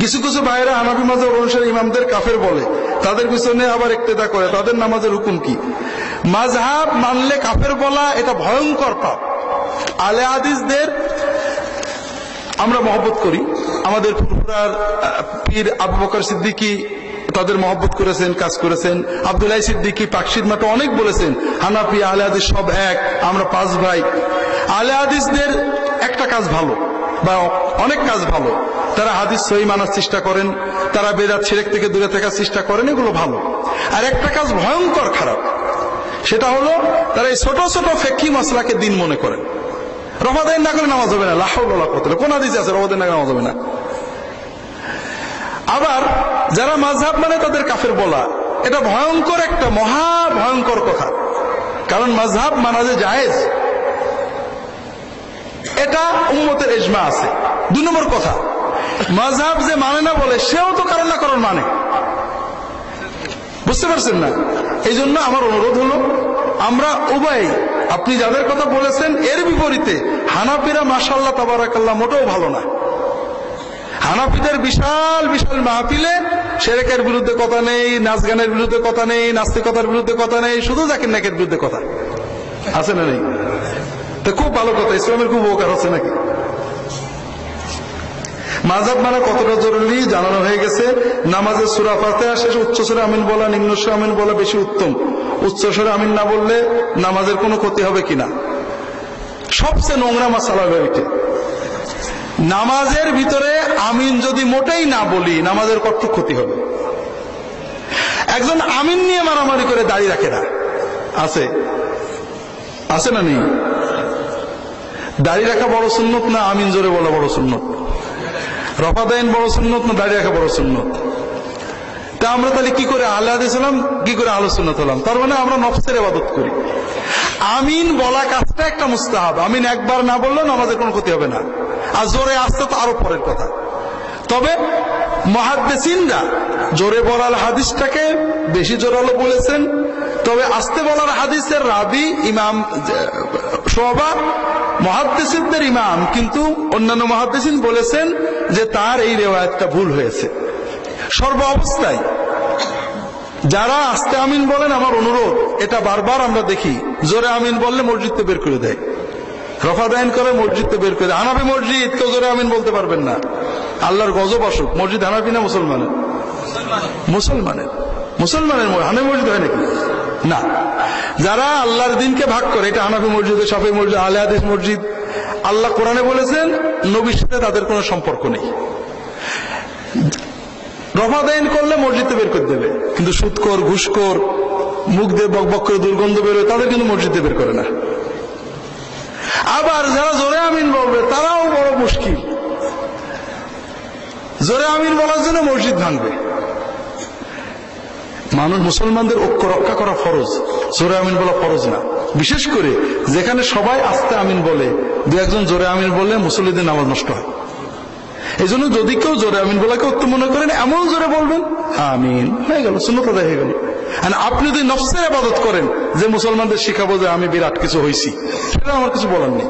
কিছু কিছু ভাইয়েরা হানাফি মাযহাব অনুসারী ইমামদের কাফের বলে, তাদের পিছনে আবার ইক্তেদা করে। তাদের নামাজের হুকুম কি? মাযহাব মানলে কাফের বলা এটা ভয়ঙ্কর পাপ। আলে হাদিসদের আমরা মহব্বত করি, আমাদের ফুরফুরার পীর আবু বকর সিদ্দিকী তাদের মহব্বত করেছেন, কাজ করেছেন। আব্দুল্লাহ সিদ্দিকী পাকশির মাঠে অনেক বলেছেন হানাফি আলে হাদিস সব এক, আমরা 5 ভাই। আলে হাদিসদের একটা কাজ ভালো বা অনেক কাজ ভালো, তারা হাদিস সহিহ মানার চেষ্টা করেন, তারা বেদাত শিরক থেকে দূরে থাকার চেষ্টা করেন, এগুলো ভালো। আর একটা কাজ ভয়ঙ্কর খারাপ, সেটা হলো তারা এই ছোট ছোট ফিকহি মাসলাকে দিন মনে করেন। রফাদাইন না করে নামাজ হবে না, লা হাওলা ওয়ালা কুওয়াতা, কোন হাদিসে আছে রফাদাইন না করে নামাজ হবে না? আবার যারা মাযহাব মানে তাদের কাফের বলা, এটা ভয়ঙ্কর একটা মহা ভয়ঙ্কর কথা। কারণ মাযহাব মানা যে জায়েজ, এটা উম্মতের ইজমা আছে। 2 নম্বর কথা, মাযহাব যে মানে না বলে সেও তো কারণ না কারণ মানে, বুঝতে পারছেন না? এই জন্য আমার অনুরোধ হলো আমরা উভয়, আপনি যাদের কথা বলেছেন এর বিপরীতে হানাফিরা মাশাআল্লাহ তাবারাকাল্লাহ মোটেও ভালো না। হানাফিদের বিশাল বিশাল মাহফিলে শিরকের বিরুদ্ধে কথা নেই, নাচ গানের বিরুদ্ধে কথা নেই, নাস্তিকতার বিরুদ্ধে কথা নেই, শুধু জাকির নাকের বিরুদ্ধে কথা আছে না নেই? তো খুব ভালো কথা, ইসলামের খুব উপকার হচ্ছে নাকি? মাযহাব মানা কতটা জরুরি জানানো হয়ে গেছে। নামাজের সূরা ফাতিহা শেষে উচ্চ স্বরে আমিন বলা, নিম্ন স্বরে আমিন বলা বেশি উত্তম। উচ্চ স্বরে আমিন না বললে নামাজের কোনো ক্ষতি হবে কিনা? সবচেয়ে নোংরা মাসালা হলো এটা। নামাজের ভিতরে আমিন যদি মোটেই না বলি নামাজের কতটুকু ক্ষতি হবে? একজন আমিন নিয়ে মারামারি করে দাড়ি রাখে না, আছে আছে না নেই? দাড়ি রাখা বড় সুন্নত না আমিন জোরে বলা বড় সুন্নত? রফাদাইন বড় সুন্নত না দাড়ি রাখা বড় সুন্নত? তা আমরা তাহলে কি করে আহলে হাদিস হলাম, কি করে আহলে সুন্নাত হলাম? তার মানে আমরা নফসের ইবাদত করি। আমিন বলা কাজটা একটা মুস্তাহাব, আমিন একবার না বললেও নামাজের কোনো ক্ষতি হবে না। আর জোরে আসতে তো আরো পরের কথা। তবে মুহাদ্দিসিনরা জোরে বলার হাদিসটাকে বেশি জোরালো বলেছেন, তবে আস্তে বলার হাদিসের রাবি ইমাম শুআবা মুহাদ্দিসিনদের ইমাম, কিন্তু অন্যান্য মুহাদ্দিসিন বলেছেন যে তার এই রিওয়ায়াতটা ভুল হয়েছে। সর্ব অবস্থায় যারা আস্তে আমিন বলেন, আমার অনুরোধ, এটা বারবার আমরা দেখি, জোরে আমিন বললে মসজিদকে বের করে দেয়, রফাদাইন করে মসজিদকে বের করে দেয়। হানাফি মসজিদ কেউ জোরে আমিন বলতে পারবেন না, আল্লাহর গজব আসুক। মসজিদ হানাফি না মুসলমানের? মুসলমানের। মুসলমানের হানাফি মসজিদ হয় নাকি? না। যারা আল্লাহর দিনকে ভাগ করে, এটা হানাফি মসজিদ, শাফিঈ মসজিদ, আহলে হাদিস মসজিদ, আল্লাহ কোরআনে বলেছেন নবীর সাথে তাদের কোনো সম্পর্ক নেই। রফাদাইন করলে মসজিদে বের করে দেবে, কিন্তু সুদখোর, ঘুষখোর, মুখ দিয়ে বক বক করে দুর্গন্ধ বেরোয়, তাদের কিন্তু মসজিদে বের করে না। আবার যারা জোরে আমিন বলবে তারাও বড় মুশকিল, জোরে আমিন বলার জন্য মসজিদ ভাঙবে। মানুষ, মুসলমানদের ঐক্য রক্ষা করা ফরজ, জোরে আমিন বলা ফরজ না। বিশেষ করে যেখানে সবাই আস্তে আমিন বলে, 2-1 জোরে আমিন বললে মুসল্লিদের নামাজ নষ্ট হয়। এই জন্য যদি কেউ জোরে আমিন বলাকে উত্তম মনে করেন, এমন জোরে বলবেন আমিন, হয়ে গেল, সুন্নাত আদায় হয়ে গেল। আপনি যদি নফসের ইবাদত করেন যে মুসলমানদের শিখাবো যে আমি বিরাট কিছু হইছি, সেটা আমার কিছু বলার নেই।